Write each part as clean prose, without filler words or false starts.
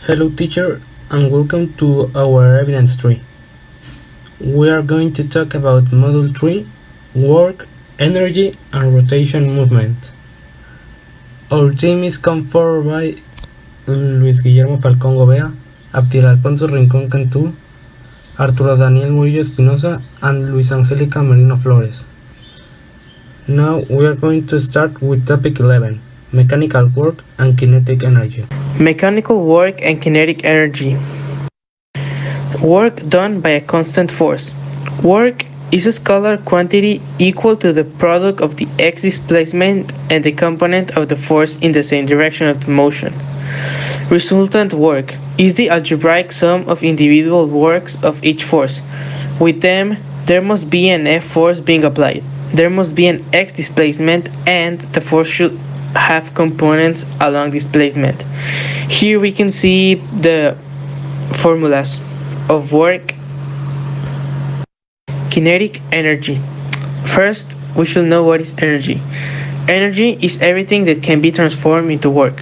Hello teacher and welcome to our evidence tree. We are going to talk about Module 3, Work, Energy and Rotation Movement. Our team is conformed by Luis, Guillermo, Falcón, Govea, Abdiel, Alfonso, Rincón, Cantú, Arturo, Daniel, Murillo, Espinoza, and Luisa, Angélica, Merino, Flores. Now we are going to start with topic 11, Mechanical Work and Kinetic Energy. Mechanical work and kinetic energy. Work done by a constant force. Work is a scalar quantity equal to the product of the x displacement and the component of the force in the same direction of the motion. Resultant work is the algebraic sum of individual works of each force. With them, there must be an F force being applied. There must be an x displacement and the force should have components along displacement. Here we can see the formulas of work. Kinetic energy. First, we should know what is energy. Energy is everything that can be transformed into work.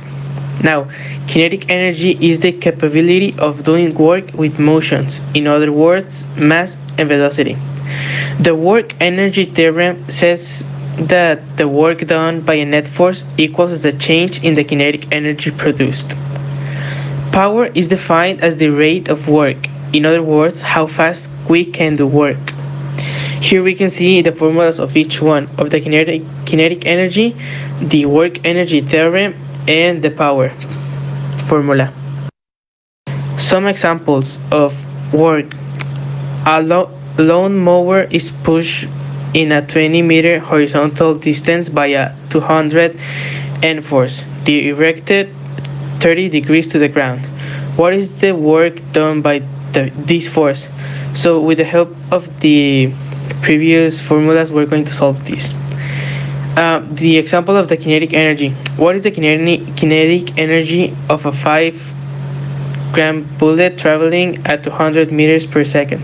Now, kinetic energy is the capability of doing work with motions, in other words, mass and velocity. The work energy theorem says that the work done by a net force equals the change in the kinetic energy produced. Power is defined as the rate of work, in other words, how fast we can do work. Here we can see the formulas of each one of the kinetic energy, the work energy theorem, and the power formula. Some examples of work. A lawn mower is pushed in a 20-meter horizontal distance by a 200 N force, directed 30 degrees to the ground. What is the work done by this force? So with the help of the previous formulas, we're going to solve this. The example of the kinetic energy. What is the kinetic energy of a 5-gram bullet traveling at 200 meters per second?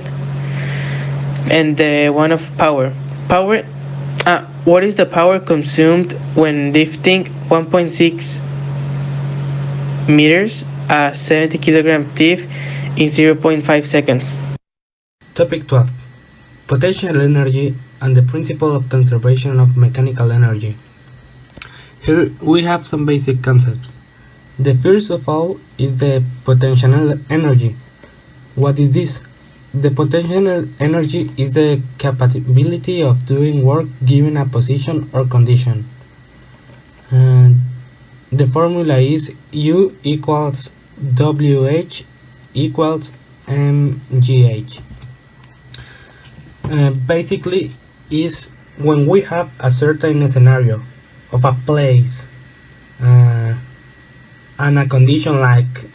And the one of power. What is the power consumed when lifting 1.6 meters, a 70 kilogram thief, in 0.5 seconds? Topic 12, Potential Energy and the Principle of Conservation of Mechanical Energy. Here we have some basic concepts. The first of all is the potential energy. What is this? The potential energy is the capability of doing work given a position or condition. The formula is U equals WH equals mgh. Basically is when we have a certain scenario of a place and a condition like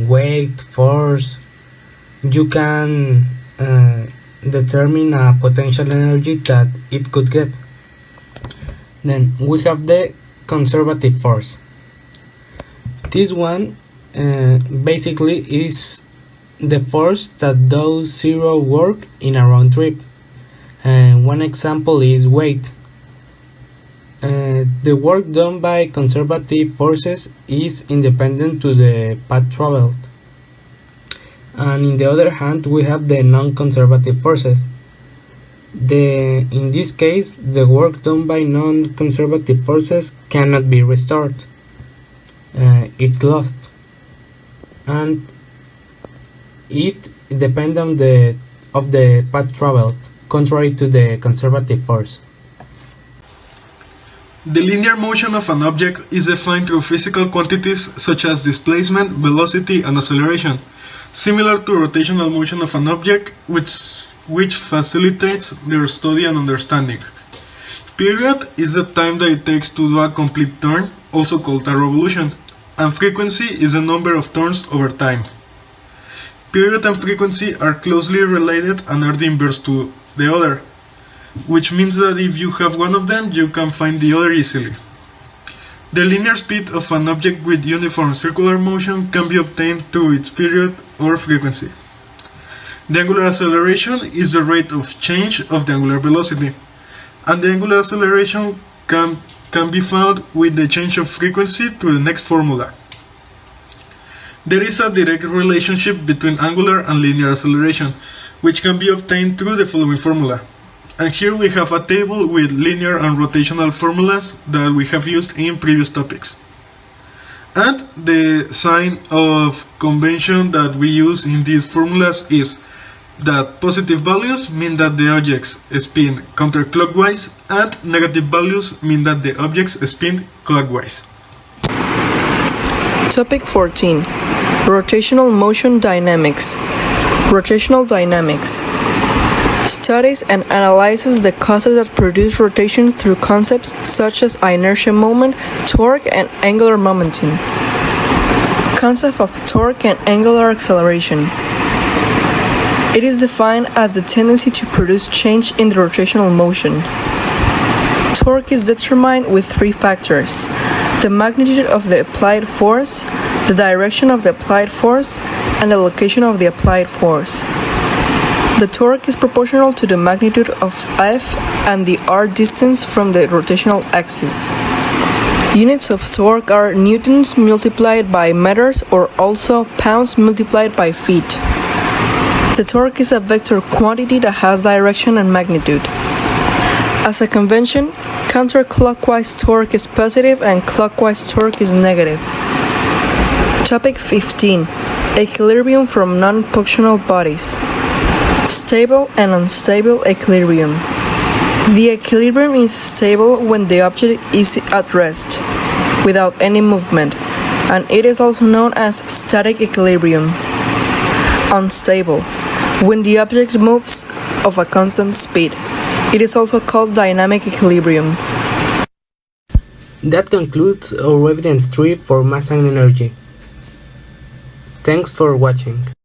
weight, force, you can determine a potential energy that it could get. Then we have the conservative force. This one basically is the force that does zero work in a round trip. One example is weight. The work done by conservative forces is independent to the path traveled. And in the other hand, we have the non-conservative forces. In this case, the work done by non-conservative forces cannot be restored. It's lost. And it depends on the path traveled, contrary to the conservative force. The linear motion of an object is defined through physical quantities such as displacement, velocity, and acceleration, similar to rotational motion of an object, which facilitates their study and understanding. Period is the time that it takes to do a complete turn, also called a revolution, and frequency is the number of turns over time. Period and frequency are closely related and are the inverse to the other, which means that if you have one of them, you can find the other easily. The linear speed of an object with uniform circular motion can be obtained through its period or frequency. The angular acceleration is the rate of change of the angular velocity, and the angular acceleration can be found with the change of frequency to the next formula. There is a direct relationship between angular and linear acceleration, which can be obtained through the following formula. And here we have a table with linear and rotational formulas that we have used in previous topics. And the sign of convention that we use in these formulas is that positive values mean that the objects spin counterclockwise and negative values mean that the objects spin clockwise. Topic 14. Rotational Motion Dynamics. Rotational Dynamics studies and analyzes the causes that produce rotation through concepts such as inertia moment, torque, and angular momentum. Concept of torque and angular acceleration. It is defined as the tendency to produce change in the rotational motion. Torque is determined with three factors: the magnitude of the applied force, the direction of the applied force, and the location of the applied force. The torque is proportional to the magnitude of F and the r distance from the rotational axis. Units of torque are newtons multiplied by meters, or also pounds multiplied by feet. The torque is a vector quantity that has direction and magnitude. As a convention, counterclockwise torque is positive and clockwise torque is negative. Topic 15. Equilibrium from non-functional bodies. Stable and unstable equilibrium. The equilibrium is stable when the object is at rest, without any movement, and it is also known as static equilibrium. Unstable, when the object moves of a constant speed. It is also called dynamic equilibrium. That concludes our evidence 3 for mass and energy. Thanks for watching.